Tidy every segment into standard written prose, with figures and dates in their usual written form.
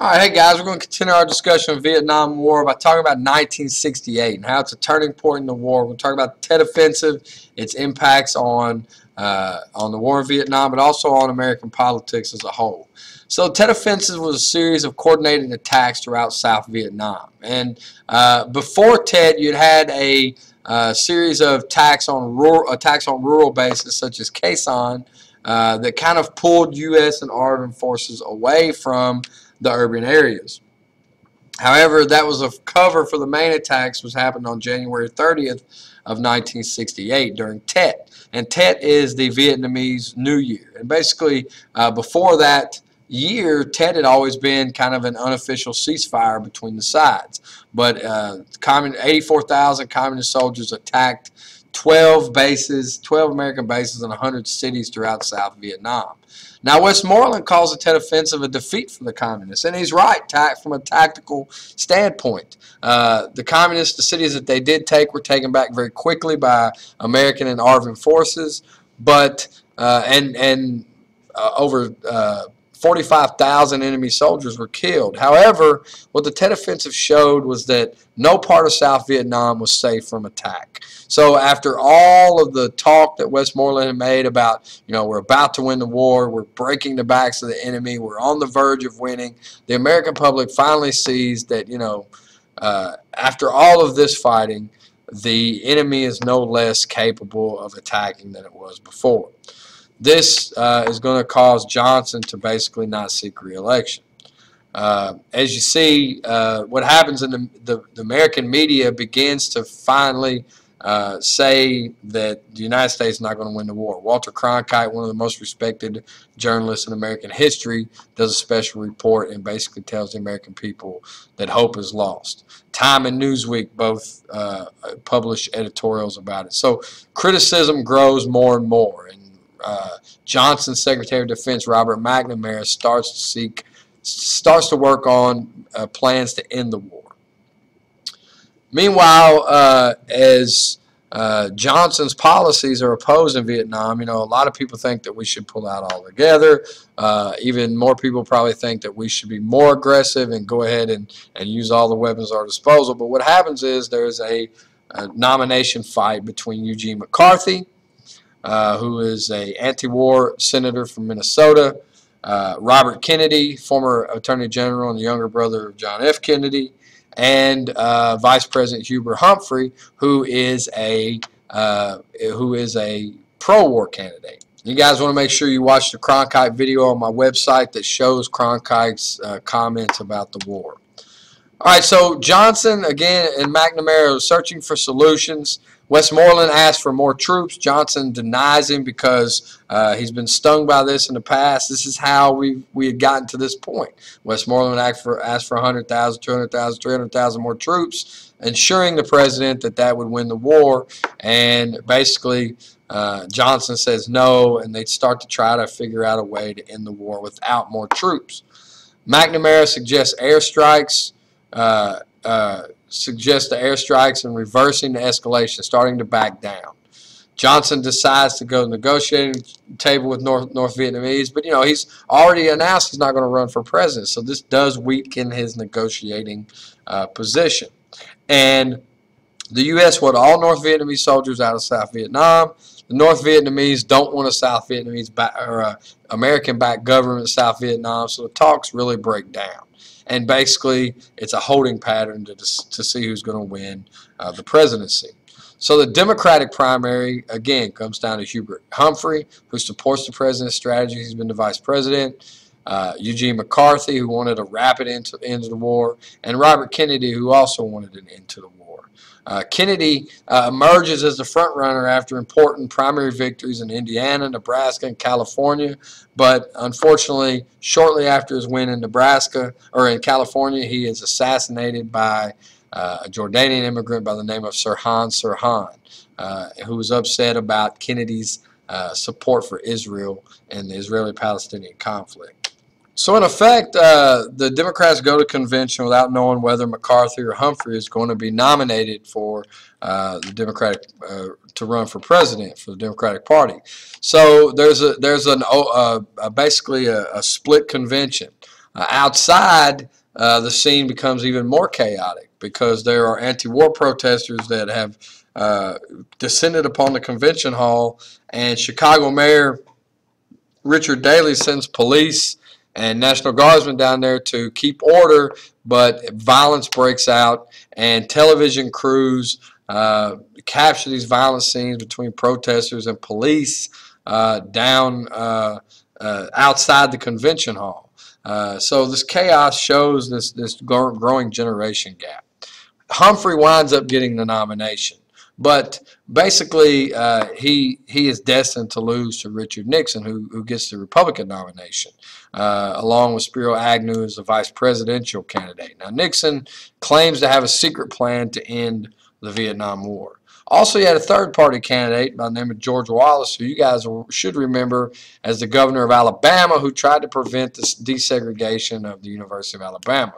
All right, hey guys, we're going to continue our discussion of the Vietnam War by talking about 1968 and how it's a turning point in the war. We're talking about the Tet Offensive, its impacts on the war in Vietnam, but also on American politics as a whole. So, Tet Offensive was a series of coordinated attacks throughout South Vietnam, and before Tet, you'd had a series of attacks on rural bases such as Quai Son that kind of pulled U.S. and ARVN forces away from the urban areas. However, that was a cover for the main attacks, which happened on January 30th of 1968 during Tet. And Tet is the Vietnamese New Year. And basically, before that year, Tet had always been kind of an unofficial ceasefire between the sides. But 84,000 communist soldiers attacked 12 American bases in 100 cities throughout South Vietnam. Now, Westmoreland calls the Tet Offensive a defeat for the communists, and he's right from a tactical standpoint. The communists, the cities that they did take, were taken back very quickly by American and ARVN forces, but over 45,000 enemy soldiers were killed. However, what the Tet Offensive showed was that no part of South Vietnam was safe from attack. So after all of the talk that Westmoreland had made about, we're about to win the war, we're breaking the backs of the enemy, we're on the verge of winning, the American public finally sees that, after all of this fighting, the enemy is no less capable of attacking than it was before. This is going to cause Johnson to basically not seek re-election. As you see, what happens in the American media begins to finally say that the United States is not going to win the war. Walter Cronkite, one of the most respected journalists in American history, does a special report and basically tells the American people that hope is lost. Time and Newsweek both publish editorials about it. So criticism grows more and more. And Johnson's Secretary of Defense, Robert McNamara, starts to work on plans to end the war. Meanwhile, as Johnson's policies are opposed in Vietnam, a lot of people think that we should pull out altogether. Even more people probably think that we should be more aggressive and go ahead and use all the weapons at our disposal. But what happens is there's a nomination fight between Eugene McCarthy, who is an anti-war senator from Minnesota, Robert Kennedy, former Attorney General and the younger brother of John F. Kennedy, and Vice President Hubert Humphrey, who is a pro-war candidate. You guys want to make sure you watch the Cronkite video on my website that shows Cronkite's comments about the war. All right, so Johnson, again, and McNamara are searching for solutions. Westmoreland asked for more troops. Johnson denies him because he's been stung by this in the past. This is how we had gotten to this point. Westmoreland asked for 100,000, 200,000, 300,000 more troops, ensuring the president that would win the war. And basically, Johnson says no, and they start to try to figure out a way to end the war without more troops. McNamara suggests airstrikes. Suggests the airstrikes and reversing the escalation, starting to back down. Johnson decides to go to the negotiating table with North Vietnamese, but he's already announced he's not going to run for president, so this does weaken his negotiating position. And the U.S. wanted all North Vietnamese soldiers out of South Vietnam. The North Vietnamese don't want a South Vietnamese American-backed government in South Vietnam, so the talks really break down. And basically, it's a holding pattern to see who's going to win the presidency. So the Democratic primary, again, comes down to Hubert Humphrey, who supports the president's strategy. He's been the vice president. Eugene McCarthy, who wanted a rapid end to the war. And Robert Kennedy, who also wanted an end to the war. Kennedy emerges as the front runner after important primary victories in Indiana, Nebraska, and California. But unfortunately, shortly after his win in Nebraska or in California, he is assassinated by a Jordanian immigrant by the name of Sirhan Sirhan, who was upset about Kennedy's support for Israel and the Israeli-Palestinian conflict. So in effect, the Democrats go to convention without knowing whether McCarthy or Humphrey is going to be nominated for the Democratic to run for president for the Democratic Party. So there's basically a split convention. Outside, the scene becomes even more chaotic because there are anti-war protesters that have descended upon the convention hall, and Chicago Mayor Richard Daley sends police and National Guardsmen down there to keep order, but violence breaks out, and television crews capture these violent scenes between protesters and police down outside the convention hall. So this chaos shows this growing generation gap. Humphrey winds up getting the nomination, but basically he is destined to lose to Richard Nixon, who gets the Republican nomination, along with Spiro Agnew as the vice presidential candidate. Now, Nixon claims to have a secret plan to end the Vietnam War. Also, you had a third-party candidate by the name of George Wallace, who you guys should remember as the governor of Alabama, who tried to prevent the desegregation of the University of Alabama.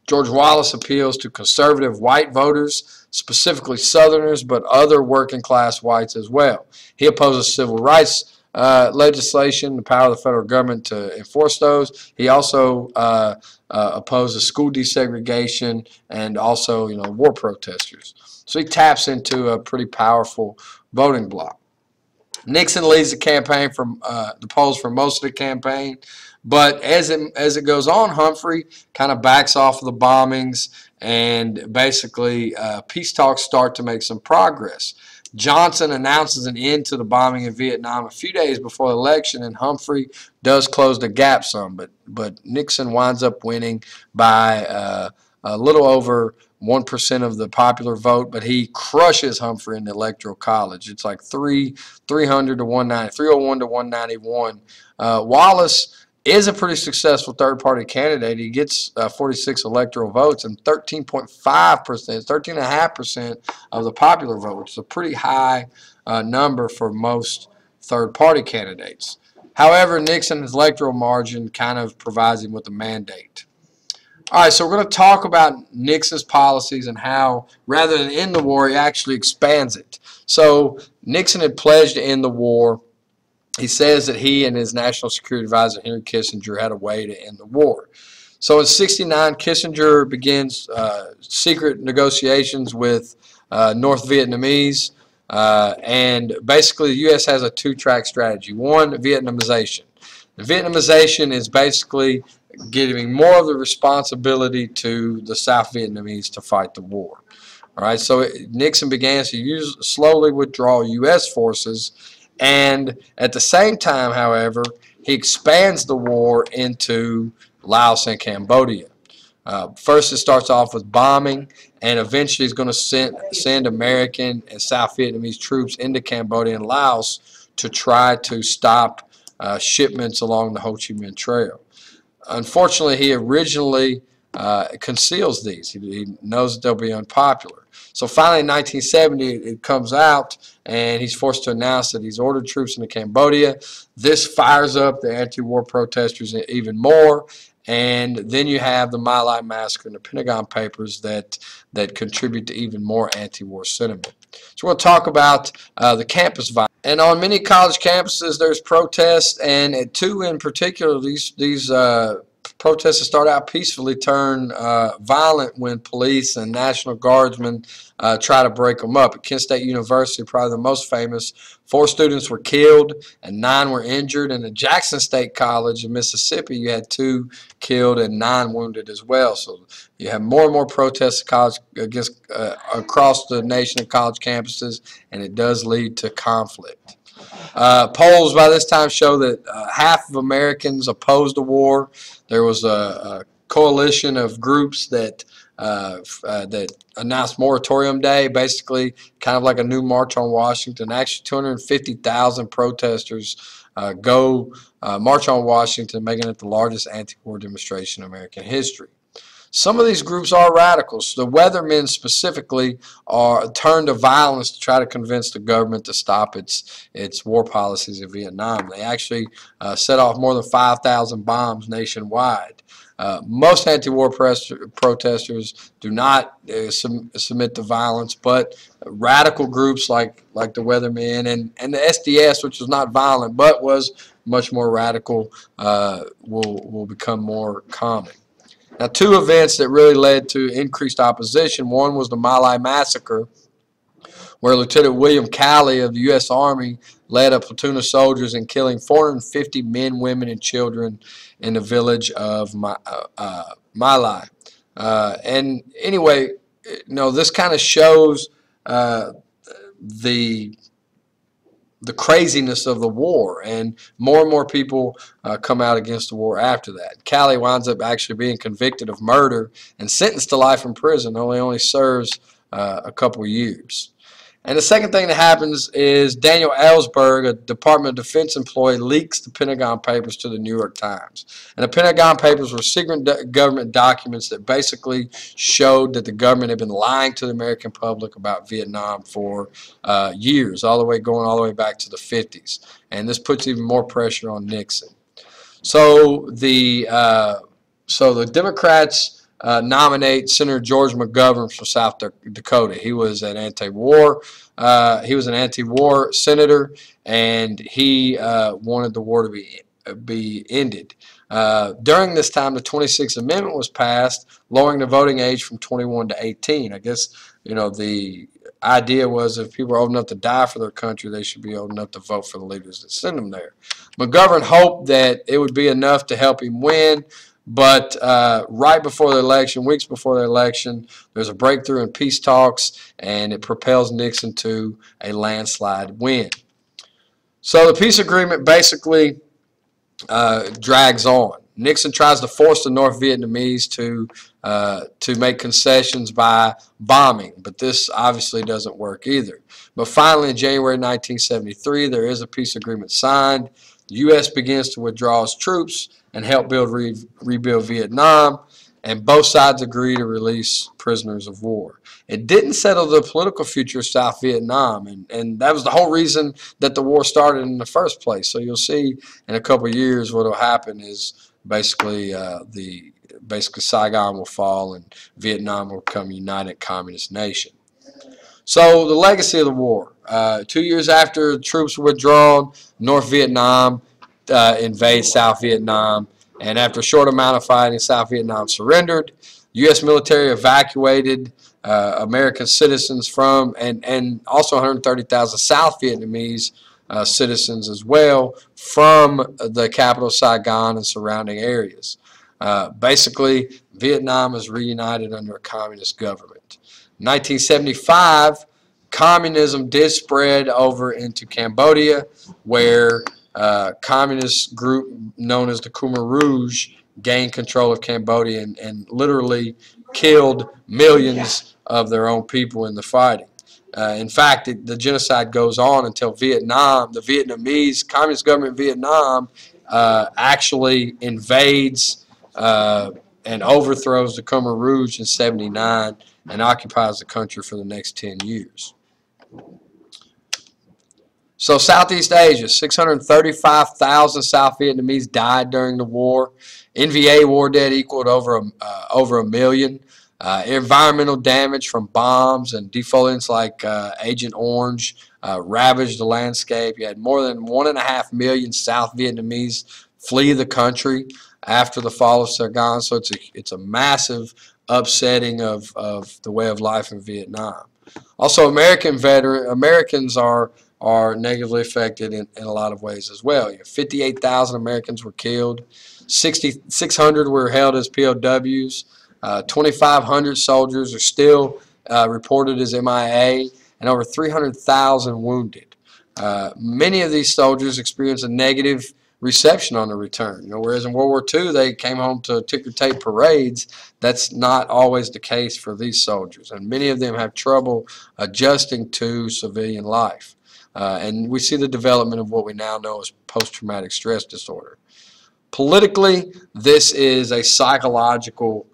George Wallace appeals to conservative white voters, specifically Southerners, but other working-class whites as well. He opposes civil rights legislation, the power of the federal government to enforce those. He also opposes school desegregation and also, war protesters. So he taps into a pretty powerful voting bloc. Nixon leads the campaign from the polls for most of the campaign, but as it goes on, Humphrey kind of backs off of the bombings, and basically peace talks start to make some progress. Johnson announces an end to the bombing in Vietnam a few days before the election, and Humphrey does close the gap some, but Nixon winds up winning by a little over 1% of the popular vote, but he crushes Humphrey in the Electoral College. It's like 300 to 190, 301 to 191. Wallace is a pretty successful third-party candidate. He gets 46 electoral votes and 13.5%, 13.5% of the popular vote, which is a pretty high number for most third-party candidates. However, Nixon's electoral margin kind of provides him with a mandate. All right, so we're going to talk about Nixon's policies and how, rather than end the war, he actually expands it. So Nixon had pledged to end the war. He says that he and his National Security Advisor, Henry Kissinger, had a way to end the war. So in '69, Kissinger begins secret negotiations with North Vietnamese, and basically the U.S. has a two-track strategy. One, Vietnamization. The Vietnamization is basically giving more of the responsibility to the South Vietnamese to fight the war. All right, so Nixon begins to slowly withdraw U.S. forces, and at the same time, however, he expands the war into Laos and Cambodia. First, it starts off with bombing, and eventually he's going to send American and South Vietnamese troops into Cambodia and Laos to try to stop shipments along the Ho Chi Minh Trail. Unfortunately, he originally conceals these. He knows that they'll be unpopular. So finally, in 1970, it comes out, and he's forced to announce that he's ordered troops into Cambodia. This fires up the anti-war protesters even more, and then you have the My Lai Massacre and the Pentagon Papers that contribute to even more anti-war sentiment. So we're going to talk about the campus violence. And on many college campuses, there's protests, and at two in particular, these protests that start out peacefully turn violent when police and National Guardsmen try to break them up. At Kent State University, probably the most famous, 4 students were killed and 9 were injured. And at Jackson State College in Mississippi, you had 2 killed and 9 wounded as well. So you have more and more protests across the nation of college campuses, and it does lead to conflict. Polls by this time show that half of Americans opposed the war. There was a coalition of groups that announced Moratorium Day, basically kind of like a new March on Washington. Actually, 250,000 protesters go march on Washington, making it the largest anti-war demonstration in American history. Some of these groups are radicals. The Weathermen specifically are turned to violence to try to convince the government to stop its war policies in Vietnam. They actually set off more than 5,000 bombs nationwide. Most anti-war protesters do not submit to violence, but radical groups like the Weathermen and the SDS, which was not violent but was much more radical will become more common. Now, two events that really led to increased opposition. One was the My Lai massacre, where Lieutenant William Calley of the U.S. Army led a platoon of soldiers in killing 450 men, women, and children in the village of My Lai. And anyway, this kind of shows the craziness of the war, and more people come out against the war after that. Calley winds up actually being convicted of murder and sentenced to life in prison, only serves a couple years. And the second thing that happens is Daniel Ellsberg, a Department of Defense employee, leaks the Pentagon Papers to the New York Times. And the Pentagon Papers were secret government documents that basically showed that the government had been lying to the American public about Vietnam for years, all the way back to the 50s. And this puts even more pressure on Nixon. So the Democrats nominate Senator George McGovern from South Dakota. He was an anti-war. He was an anti-war senator, and he wanted the war to be ended. During this time, the 26th Amendment was passed, lowering the voting age from 21 to 18. I guess the idea was if people are old enough to die for their country, they should be old enough to vote for the leaders that send them there. McGovern hoped that it would be enough to help him win. But right before the election, weeks before the election, there's a breakthrough in peace talks, and it propels Nixon to a landslide win. So the peace agreement basically drags on. Nixon tries to force the North Vietnamese to make concessions by bombing, but this obviously doesn't work either. But finally, in January 1973, there is a peace agreement signed. The U.S. begins to withdraw its troops and help rebuild Vietnam, and both sides agree to release prisoners of war. It didn't settle the political future of South Vietnam, and that was the whole reason that the war started in the first place. So you'll see in a couple of years what will happen is basically Saigon will fall and Vietnam will become a united communist nation. So the legacy of the war. 2 years after the troops were withdrawn, North Vietnam invade South Vietnam, and after a short amount of fighting, South Vietnam surrendered. U.S. military evacuated American citizens from, and also 130,000 South Vietnamese citizens as well from the capital Saigon and surrounding areas. Basically, Vietnam is reunited under a communist government. In 1975, communism did spread over into Cambodia, where communist group known as the Khmer Rouge gained control of Cambodia and literally killed millions of their own people in the fighting. In fact, the genocide goes on until Vietnam, the Vietnamese communist government in Vietnam actually invades and overthrows the Khmer Rouge in '79 and occupies the country for the next 10 years. So Southeast Asia, 635,000 South Vietnamese died during the war. NVA war dead equaled over a million. Environmental damage from bombs and defoliants like Agent Orange ravaged the landscape. You had more than 1.5 million South Vietnamese flee the country after the fall of Saigon. So it's a massive upsetting of the way of life in Vietnam. Also, Americans are negatively affected in a lot of ways as well. 58,000 Americans were killed. 600 were held as POWs. 2,500 soldiers are still reported as MIA, and over 300,000 wounded. Many of these soldiers experienced a negative reception on the return. Whereas in World War II they came home to ticker tape parades, that's not always the case for these soldiers, and many of them have trouble adjusting to civilian life. And we see the development of what we now know as post-traumatic stress disorder. Politically, this is a psychological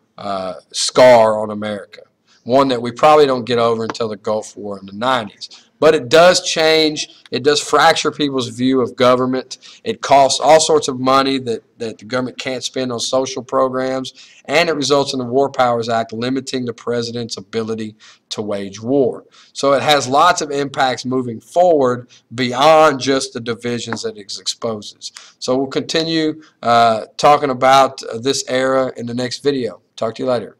scar on America, one that we probably don't get over until the Gulf War in the 90s. But it does change, it does fracture people's view of government. It costs all sorts of money that the government can't spend on social programs, and it results in the War Powers Act limiting the president's ability to wage war. So it has lots of impacts moving forward beyond just the divisions that it exposes. So we'll continue talking about this era in the next video. Talk to you later.